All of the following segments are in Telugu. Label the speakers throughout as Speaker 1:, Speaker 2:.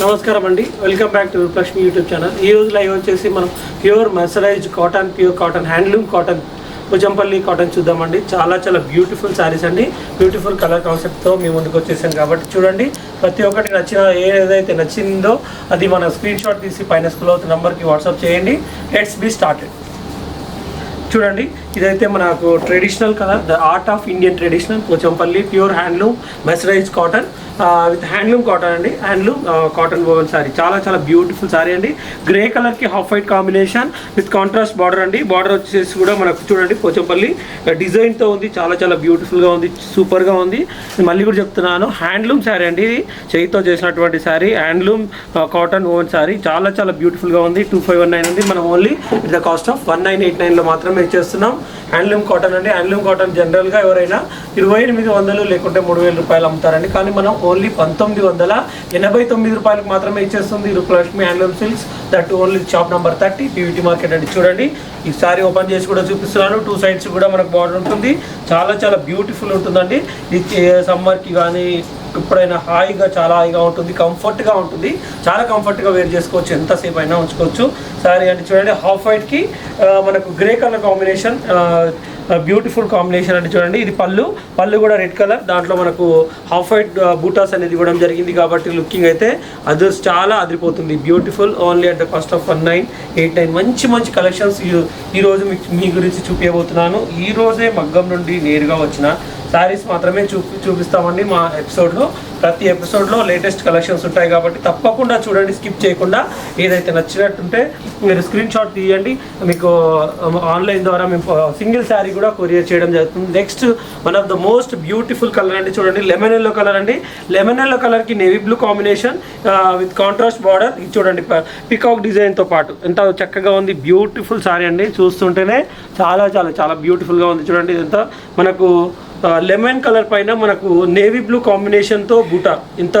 Speaker 1: నమస్కారం అండి, welcome back to Roopalakshmi YouTube channel. ఈ రోజు లైవ్ వచ్చేసి మనం pure mercerised cotton, pure cotton, handloom cotton, Pochampally cotton చూద్దామండి. చాలా చాలా బ్యూటిఫుల్ శారీస్ అండి. బ్యూటిఫుల్ కలర్ కాన్సెప్ట్తో మేము ముందుకు వచ్చేసాం కాబట్టి చూడండి, ప్రతి ఒక్కటి ఏదైతే నచ్చిందో అది మన స్క్రీన్ షాట్ తీసి పైన స్క్రోల్ అవుతున్న నెంబర్కి వాట్సాప్ చేయండి. Let's be started. చూడండి, ఇదైతే మనకు traditional colour, the art of Indian traditional Pochampally pure handloom mercerise cotton with handloom cotton అండి. హ్యాండ్లూమ్ కాటన్ ఓవెన్ సారీ, చాలా చాలా బ్యూటిఫుల్ సారీ అండి. గ్రే కలర్కి half white combination with contrast border అండి. బార్డర్ వచ్చేసి కూడా మనకు చూడండి పోచంపల్లి డిజైన్తో ఉంది. చాలా చాలా బ్యూటిఫుల్గా ఉంది, సూపర్గా ఉంది. మళ్ళీ కూడా చెప్తున్నాను, హ్యాండ్లూమ్ శారీ అండి. ఇది చేయితో చేసినటువంటి sari, handloom cotton woven sari. చాలా చాలా బ్యూటిఫుల్గా ఉంది. 2519 ఉంది. మనం only it the cost of 1989లో మాత్రమే ఇచ్చేస్తున్నాం. హ్యాండ్లూమ్ కాటన్ అండి. హ్యాండ్లూమ్ కాటన్ జనరల్గా ఎవరైనా 2800 లేకుంటే 3000 రూపాయలు అమ్ముతారండి. కానీ మనం ఓన్లీ 1989 రూపాయలకు మాత్రమే ఇచ్చేస్తుంది Roopalakshmi handloom silks. That only shop number 30 PVT market అండి. చూడండి, ఈ సారీ ఓపెన్ చేసి కూడా చూపిస్తున్నాను. 2 సైడ్స్ కూడా మనకు బార్డర్ ఉంటుంది. చాలా చాలా బ్యూటిఫుల్ ఉంటుందండి. ఇది సమ్మర్కి కానీ ఎప్పుడైనా హాయిగా, చాలా హాయిగా ఉంటుంది, కంఫర్ట్గా ఉంటుంది. చాలా కంఫర్ట్గా వేర్ చేసుకోవచ్చు, ఎంతసేపు అయినా ఉంచుకోవచ్చు సారీ అండి. చూడండి, హాఫ్ వైట్కి మనకు grey colour combination, beautiful combination అండి. చూడండి, ఇది పళ్ళు కూడా రెడ్ కలర్, దాంట్లో మనకు హాఫ్ వైట్ బూటాస్ అనేది ఇవ్వడం జరిగింది కాబట్టి లుకింగ్ అయితే అదర్స్ చాలా అదిరిపోతుంది. Beautiful, only at the cost of 1989. మంచి మంచి కలెక్షన్స్ ఈరోజు మీ గురించి చూపించబోతున్నాను. ఈ రోజే మగ్గం నుండి నేరుగా వచ్చిన శారీస్ మాత్రమే చూపిస్తామండి మా ఎపిసోడ్లో. ప్రతి ఎపిసోడ్లో లేటెస్ట్ కలెక్షన్స్ ఉంటాయి కాబట్టి తప్పకుండా చూడండి, స్కిప్ చేయకుండా. ఏదైతే నచ్చినట్టుంటే మీరు స్క్రీన్ షాట్ తీయండి. మీకు ఆన్లైన్ ద్వారా మేము సింగిల్ శారీ కూడా కొరియర్ చేయడం జరుగుతుంది. Next one of the most beautiful colour అండి. చూడండి, లెమన్ ఎల్లో కలర్ అండి. లెమన్ ఎల్లో కలర్కి navy blue combination with contrast border. ఇది చూడండి, పికాక్ డిజైన్తో పాటు ఎంత చక్కగా ఉంది. బ్యూటిఫుల్ శారీ అండి. చూస్తుంటేనే చాలా చాలా చాలా బ్యూటిఫుల్గా ఉంది. చూడండి, ఇదంతా మనకు లెమన్ కలర్ పైన మనకు నేవీ బ్లూ కాంబినేషన్తో బూటా. ఇంత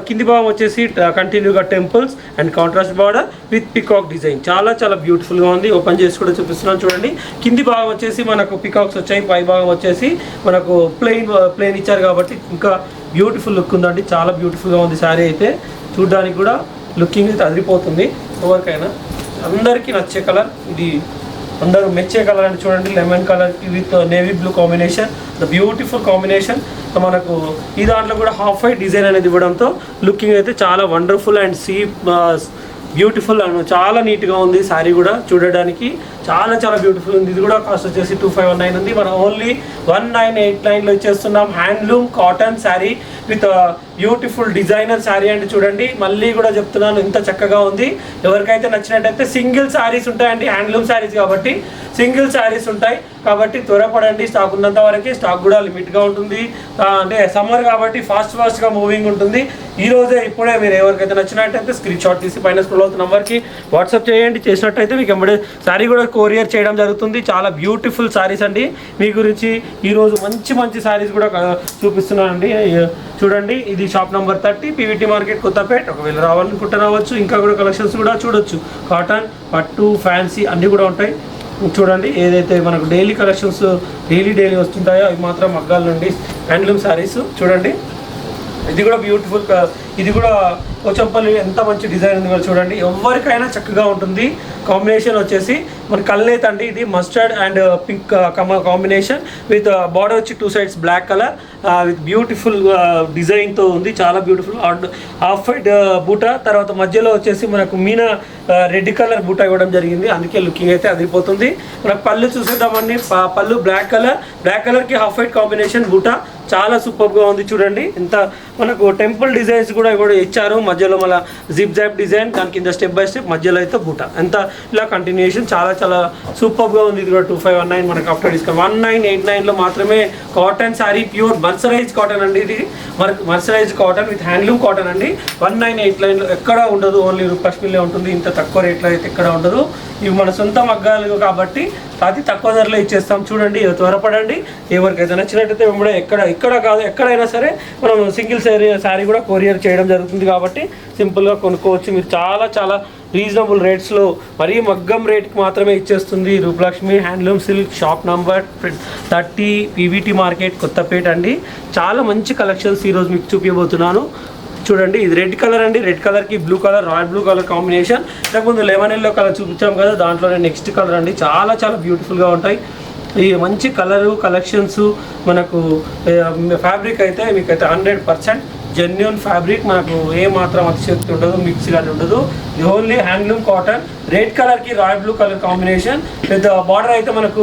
Speaker 1: కింది భాగం వచ్చేసి కంటిన్యూగా temples and contrast border with peacock design. చాలా చాలా బ్యూటిఫుల్గా ఉంది. ఓపెన్ చేసి కూడా చూపిస్తున్నాను. చూడండి, కింది భాగం వచ్చేసి మనకు పికాక్స్ వచ్చాయి, పై భాగం వచ్చేసి మనకు ప్లెయిన్ ఇచ్చారు కాబట్టి ఇంకా బ్యూటిఫుల్ లుక్ ఉందండి. చాలా బ్యూటిఫుల్గా ఉంది శారీ అయితే. చూడడానికి కూడా లుకింగ్ అయితే అదిరిపోతుంది. ఎవరికైనా అందరికీ నచ్చే కలర్ ఇది, అందరూ మెచ్చే కలర్ అని. చూడండి, lemon colour with navy blue combination, the beautiful combination. మనకు ఈ దాంట్లో కూడా హాఫ్ వైట్ డిజైన్ అనేది ఇవ్వడంతో లుకింగ్ అయితే చాలా వండర్ఫుల్ అండ్ బ్యూటిఫుల్ అండ్ చాలా నీట్గా ఉంది. శారీ కూడా చూడడానికి చాలా చాలా బ్యూటిఫుల్ ఉంది. ఇది కూడా కాస్ట్ వచ్చేసి 2519 ఉంది. మనం ఓన్లీ 1989లో ఇచ్చేస్తున్నాం. Handloom cotton sari with beautiful designer sari అండి. చూడండి, మళ్ళీ కూడా చెప్తున్నాను, ఇంత చక్కగా ఉంది. ఎవరికైతే నచ్చినట్టయితే సింగిల్ శారీస్ ఉంటాయండి. హ్యాండ్లూమ్ శారీస్ కాబట్టి సింగిల్ శారీస్ ఉంటాయి కాబట్టి త్వరపడండి. స్టాక్ ఉన్నంత వరకే, స్టాక్ కూడా లిమిట్గా ఉంటుంది. అంటే సమ్మర్ కాబట్టి ఫాస్ట్గా మూవింగ్ ఉంటుంది. ఈ రోజే ఇప్పుడే మీరు ఎవరికైతే నచ్చినట్టయితే స్క్రీన్ షాట్ తీసి పైన స్క్రోల్ అవుతున్న నెంబర్కి వాట్సాప్ చేయండి. చేసినట్టయితే మీకు ఎంబడే శారీ కూడా కొరియర్ చేయడం జరుగుతుంది. చాలా బ్యూటిఫుల్ శారీస్ అండి. మీ గురించి ఈరోజు మంచి మంచి శారీస్ కూడా చూపిస్తున్నానండి. చూడండి, ఇది shop number 30 PVT market Kothapet. ఒకవేళ రావాలనుకుంటే రావచ్చు. ఇంకా కూడా కలెక్షన్స్ కూడా చూడొచ్చు. కాటన్, పట్టు, ఫ్యాన్సీ అన్నీ కూడా ఉంటాయి. చూడండి, ఏదైతే మనకు డైలీ కలెక్షన్స్ డైలీ వస్తుంటాయో అవి మాత్రం మగ్గాల నుండి హ్యాండ్లూమ్ శారీస్. చూడండి, ఇది కూడా బ్యూటిఫుల్. ఇది కూడా పోచంపల్లి ఎంత మంచి డిజైన్ ఉంది చూడండి. ఎవరికైనా చక్కగా ఉంటుంది. కాంబినేషన్ వచ్చేసి మన కల్నేత్ అండి. ఇది mustard and pink combination with border వచ్చి 2 sides black colour with beautiful డిజైన్తో ఉంది. చాలా బ్యూటిఫుల్. హాఫ్ వైట్ బూటా, తర్వాత మధ్యలో వచ్చేసి మనకు మీనా రెడ్ కలర్ బూటా ఇవ్వడం జరిగింది. అందుకే లుకింగ్ అయితే అదిరిపోతుంది. మనకు పళ్ళు చూసేద్దామండి. పళ్ళు బ్లాక్ కలర్కి హాఫ్ వైట్ కాంబినేషన్ బూటా. చాలా సూపర్గా ఉంది. చూడండి, ఇంత మనకు టెంపుల్ డిజైన్స్ కూడా ఇచ్చారు. మధ్యలో మళ్ళీ జిప్ జాప్ డిజైన్, దాని కింద స్టెప్ బై స్టెప్, మధ్యలో అయితే బూటా. ఎంత ఇలా కంటిన్యూషన్ చాలా చాలా సూపర్గా ఉంది. ఇది కూడా 2519 మనకు ఆఫ్టర్ డిస్కౌంట్ 1989లో మాత్రమే cotton sari, pure mercerise cotton అండి. ఇది mercerise cotton with handloom cotton అండి. 1989లో ఎక్కడ ఉండదు, ఓన్లీ రూపాయలే ఉంటుంది. ఇంత తక్కువ రేట్లో అయితే ఎక్కడ ఉండదు. ఇవి మన సొంత మగ్గాలు కాబట్టి అతి తక్కువ ధరలో ఇచ్చేస్తాం. చూడండి, త్వరపడండి. ఎవరికైతే నచ్చినట్టయితే వెంబడే ఇక్కడ కాదు ఎక్కడైనా సరే మనం సింగిల్ శారీ కూడా కొరియర్ చేయడం జరుగుతుంది కాబట్టి సింపుల్గా కొనుక్కోవచ్చు. మీరు చాలా చాలా రీజనబుల్ రేట్స్లో మరీ మగ్గం రేట్కి మాత్రమే ఇచ్చేస్తుంది Roopalakshmi handloom silk. Shop number 30 PVT market Kothapet అండి. చాలా మంచి కలెక్షన్స్ ఈరోజు మీకు చూపించబోతున్నాను. చూడండి ఇది రెడ్ కలర్ అండి, రెడ్ కలర్కి blue colour, royal blue colour combination. ఇంతకుముందు లెమన్ ఎల్లో కలర్ చూపించాం కదా, దాంట్లోనే నెక్స్ట్ కలర్ అండి. చాలా చాలా బ్యూటిఫుల్గా ఉంటాయి. ఈ మంచి కలరు కలెక్షన్స్ మనకు. ఫ్యాబ్రిక్ అయితే మీకైతే 100% జెన్యున్ ఫ్యాబ్రిక్, మనకు ఏ మాత్రం అతిశక్తి ఉండదు, మిక్స్ కానీ ఉండదు. ఇది ఓన్లీ హ్యాండ్లూమ్ కాటన్. రెడ్ కలర్కి రాయల్ బ్లూ కలర్ కాంబినేషన్. పెద్ద బార్డర్ అయితే మనకు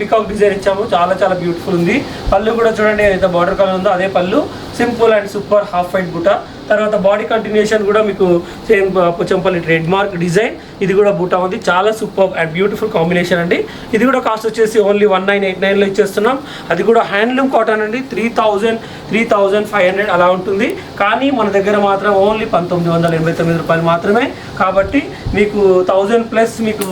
Speaker 1: పికాక్ డిజైన్ ఇచ్చాము, చాలా చాలా బ్యూటిఫుల్ ఉంది. పళ్ళు కూడా చూడండి ఏదైతే బార్డర్ కలర్ ఉందో అదే పళ్ళు, simple and super half white బుట్ట. తర్వాత బాడీ కంటిన్యూషన్ కూడా మీకు same Pochampally trade mark design, ఇది కూడా బూటా ఉంది. చాలా సూపర్ అండ్ బ్యూటిఫుల్ కాంబినేషన్ అండి. ఇది కూడా కాస్ట్ వచ్చేసి ఓన్లీ 1989లో ఇచ్చేస్తున్నాం. అది కూడా హ్యాండ్లూమ్ కాటన్ అండి. 3500 అలా ఉంటుంది. కానీ మన దగ్గర మాత్రం ఓన్లీ 1989 రూపాయలు మాత్రమే. కాబట్టి మీకు 1000+ మీకు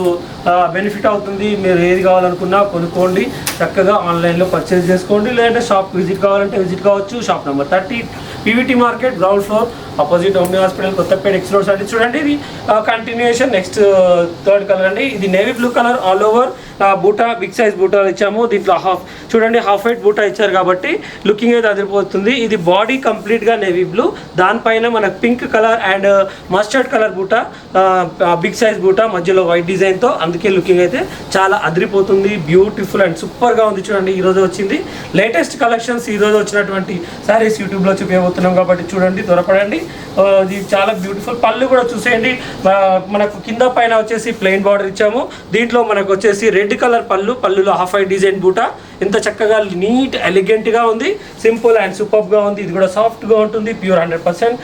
Speaker 1: బెనిఫిట్ అవుతుంది. మీరు ఏది కావాలనుకున్నా కొనుక్కోండి, చక్కగా ఆన్లైన్లో పర్చేస్ చేసుకోండి. లేదంటే షాప్ విజిట్ కావాలంటే విజిట్ కావచ్చు. Shop number 30 PVT market, ground floor, opposite Omni hospital, Kothapet X roads అండి. చూడండి ఇది కంటిన్యూషన్. నెక్స్ట్ థర్డ్ కలర్ అండి. ఇది navy blue colour all over బూటా, బిగ్ సైజ్ బూటాలు ఇచ్చాము. దీంట్లో చూడండి హాఫ్ వైట్ బూటా ఇచ్చారు కాబట్టి లుకింగ్ అయితే అదిరిపోతుంది. ఇది బాడీ కంప్లీట్గా నేవీ బ్లూ, దానిపైన మనకు pink colour and mustard colour బూటా, బిగ్ సైజ్ బూటా, మధ్యలో వైట్ డిజైన్తో. అందుకే లుకింగ్ అయితే చాలా అదిరిపోతుంది. బ్యూటిఫుల్ అండ్ సూపర్గా ఉంది. చూడండి ఈరోజు వచ్చింది లేటెస్ట్ కలెక్షన్స్. ఈరోజు వచ్చినటువంటి శారీస్ యూట్యూబ్లో చూపించబోతున్నాం కాబట్టి చూడండి, త్వరపడండి. ఇది చాలా బ్యూటిఫుల్. పళ్ళు కూడా చూసేయండి. మనకు కింద పైన వచ్చేసి ప్లెయిన్ బార్డర్ ఇచ్చాము. దీంట్లో మనకు వచ్చేసి రెడ్ కలర్ పళ్ళులో హాఫ్ వైట్ డిజైన్ బూటా. ఇంత చక్కగా నీట్ ఎలిగెంట్గా ఉంది, సింపుల్ అండ్ సూపర్గా ఉంది. ఇది కూడా సాఫ్ట్గా ఉంటుంది, ప్యూర్ 100%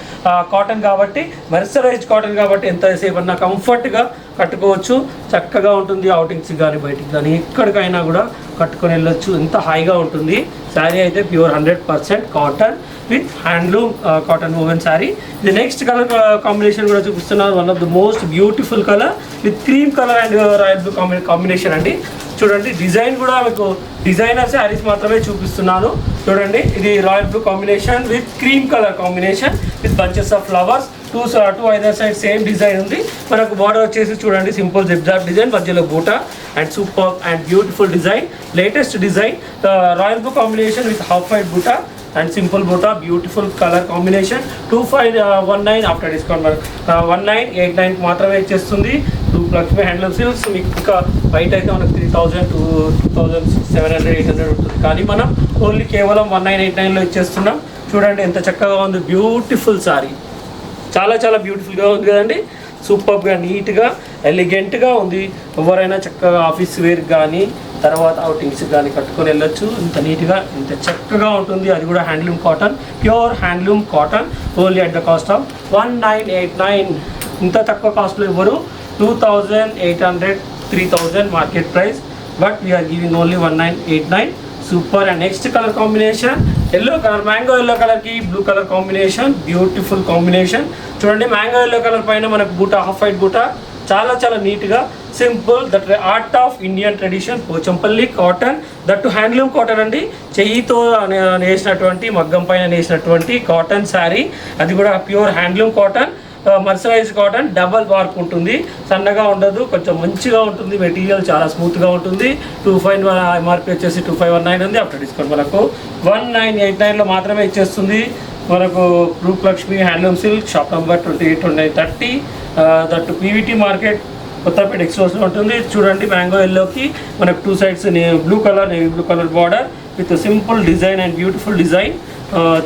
Speaker 1: కాటన్ కాబట్టి, మెర్సరైజ్డ్ కాటన్ కాబట్టి ఎంతసేపు అన్నా కంఫర్ట్గా కట్టుకోవచ్చు. చక్కగా ఉంటుంది. అవుటింగ్స్కి కానీ బయటికి కానీ ఎక్కడికైనా కూడా కట్టుకొని వెళ్ళొచ్చు. ఎంత హాయిగా ఉంటుంది. శారీ అయితే pure 100% cotton with handloom cotton woven sari. ఇది నెక్స్ట్ కలర్ కాంబినేషన్ కూడా చూపిస్తున్నారు. One of the most beautiful colour with cream colour and royal blue combination అండి. చూడండి డిజైన్ కూడా మీకు డిజైనర్ శారీస్ మాత్రమే చూపిస్తున్నాను. చూడండి ఇది royal blue combination with cream colour combination with bunches of flowers. Two either side same design ఉంది. మనకు బార్డర్ వచ్చేసి చూడండి సింపుల్ జిప్జాప్ డిజైన్, మధ్యలో బూటా and super and beautiful design, latest design. Royal blue combination with half white బూటా అండ్ సింపుల్ బూటా, beautiful colour combination. 2519 after discount 1989 మాత్రమే ఇచ్చేస్తుంది. Lakshmi handloom silks. మీకు ఇంకా బయట అయితే మనకు 3000 to 2700 800 ఉంటుంది. కానీ మనం ఓన్లీ కేవలం 1989లో ఇచ్చేస్తున్నాం. చూడండి ఎంత చక్కగా ఉంది. బ్యూటిఫుల్ సారీ, చాలా చాలా బ్యూటిఫుల్గా ఉంది కదండి. సూపర్గా నీట్గా ఎలిగెంట్గా ఉంది. ఎవరైనా చక్కగా ఆఫీస్ వేర్ కానీ తర్వాత అవుటింగ్స్ కానీ కట్టుకొని వెళ్ళొచ్చు. ఇంత నీట్గా ఇంత చక్కగా ఉంటుంది. అది కూడా handloom cotton, pure handloom cotton. Only at the cost of 1989. ఇంత తక్కువ కాస్ట్లో ఇవ్వరు. 2800 3000 market price, but we are giving only 1989. Super. And next colour combination yellow colour, mango yellow కలర్కి blue colour combination, beautiful combination. చూడండి మ్యాంగో ఎల్లో కలర్ పైన మనకు బూటా, హాఫ్ వైట్ బూటా, చాలా చాలా నీట్గా simple. That art of Indian tradition Pochampally cotton, that handloom cotton అండి. చెయ్యితో నేసినటువంటి, మగ్గం పైన నేసినటువంటి కాటన్ శారీ. అది కూడా pure handloom cotton, mercerise cotton, double warp ఉంటుంది, సన్నగా ఉండదు, కొంచెం మంచిగా ఉంటుంది. మెటీరియల్ చాలా స్మూత్గా ఉంటుంది. 25 ఎంఆర్పీ వచ్చేసి 2519 ఉంది. ఆఫ్టర్ డిస్కౌంట్ మనకు 1989లో మాత్రమే ఇచ్చేస్తుంది. మనకు Roopalakshmi handloom silk, shop number 282930, that PVT market, Kothapet X రోడ్స్లో ఉంటుంది. చూడండి మ్యాంగో ఎల్లోకి మనకు 2 sides blue colour, navy blue colour border with simple design and beautiful design.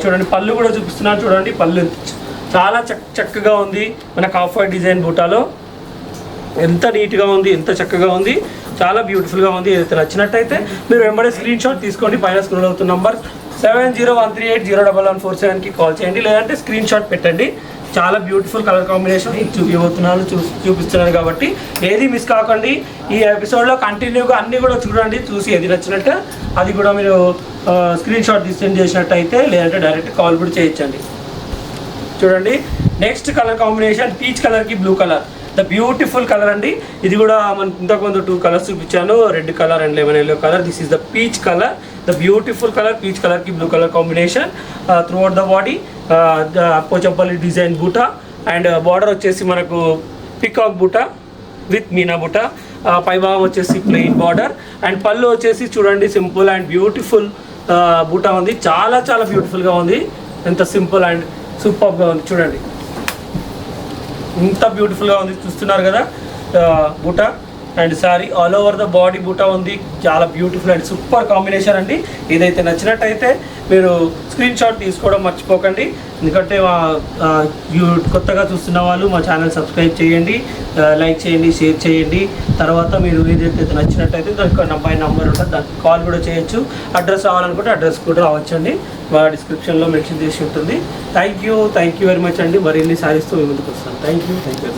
Speaker 1: చూడండి పళ్ళు కూడా చూపిస్తున్నాను. చూడండి పళ్ళు చాలా చక్కగా ఉంది. మనకు హాఫ్ వైట్ డిజైన్ బూటాలో ఎంత నీట్గా ఉంది, ఎంత చక్కగా ఉంది, చాలా బ్యూటిఫుల్గా ఉంది. ఏదైతే నచ్చినట్టయితే మీరు వెంబడే స్క్రీన్ షాట్ తీసుకోండి. పైన స్క్రోల్ అవుతున్న నంబర్ 7013801147కి కాల్ చేయండి, లేదంటే స్క్రీన్ షాట్ పెట్టండి. చాలా బ్యూటిఫుల్ కలర్ కాంబినేషన్ చూపిస్తున్నాను కాబట్టి ఏది మిస్ కాకండి. ఈ ఎపిసోడ్లో కంటిన్యూగా అన్నీ కూడా చూడండి. చూసి ఏది నచ్చినట్టు అది కూడా మీరు స్క్రీన్ షాట్ సెండ్ చేసినట్టయితే, లేదంటే డైరెక్ట్ కాల్ కూడా చేయించండి. చూడండి నెక్స్ట్ కలర్ కాంబినేషన్ పీచ్ కలర్కి blue colour, the beautiful colour అండి. ఇది కూడా మన ఇంతకుముందు 2 కలర్స్ చూపించాను, red colour and lemon yellow colour. This is the peach colour, the beautiful colour. Peach కలర్కి blue colour combination throughout the body, Pochampally design బూటా అండ్ బార్డర్ వచ్చేసి మనకు పికాక్ బూటా విత్ మీనా బూటా. పైభాగం వచ్చేసి ప్లెయిన్ బార్డర్ అండ్ పళ్ళు వచ్చేసి చూడండి సింపుల్ అండ్ బ్యూటిఫుల్ బూటా ఉంది. చాలా చాలా బ్యూటిఫుల్గా ఉంది. ఎంత సింపుల్ అండ్ సూపర్గా ఉంది చూడండి, ఇంత బ్యూటిఫుల్గా ఉంది. చూస్తున్నారు కదా బూటా and sorry all over the body బూటా ఉంది. చాలా బ్యూటిఫుల్ అండ్ సూపర్ కాంబినేషన్ అండి. ఇదైతే నచ్చినట్టయితే మీరు స్క్రీన్ షాట్ తీసుకోవడం మర్చిపోకండి. ఎందుకంటే కొత్తగా చూస్తున్న వాళ్ళు మా ఛానల్ సబ్స్క్రైబ్ చేయండి, లైక్ చేయండి, షేర్ చేయండి. తర్వాత మీరు ఏదైతే నచ్చినట్టయితే దానికి నంబర్ ఉంటుంది, దానికి కాల్ కూడా చేయొచ్చు. అడ్రస్ రావాలనుకుంటే అడ్రస్ కూడా రావచ్చండి, మా డిస్క్రిప్షన్లో మెన్షన్ చేసి ఉంటుంది. థ్యాంక్ యూ వెరీ మచ్ అండి. మరిన్ని సారీస్తో మీ ముందుకు వస్తాను. Thank you.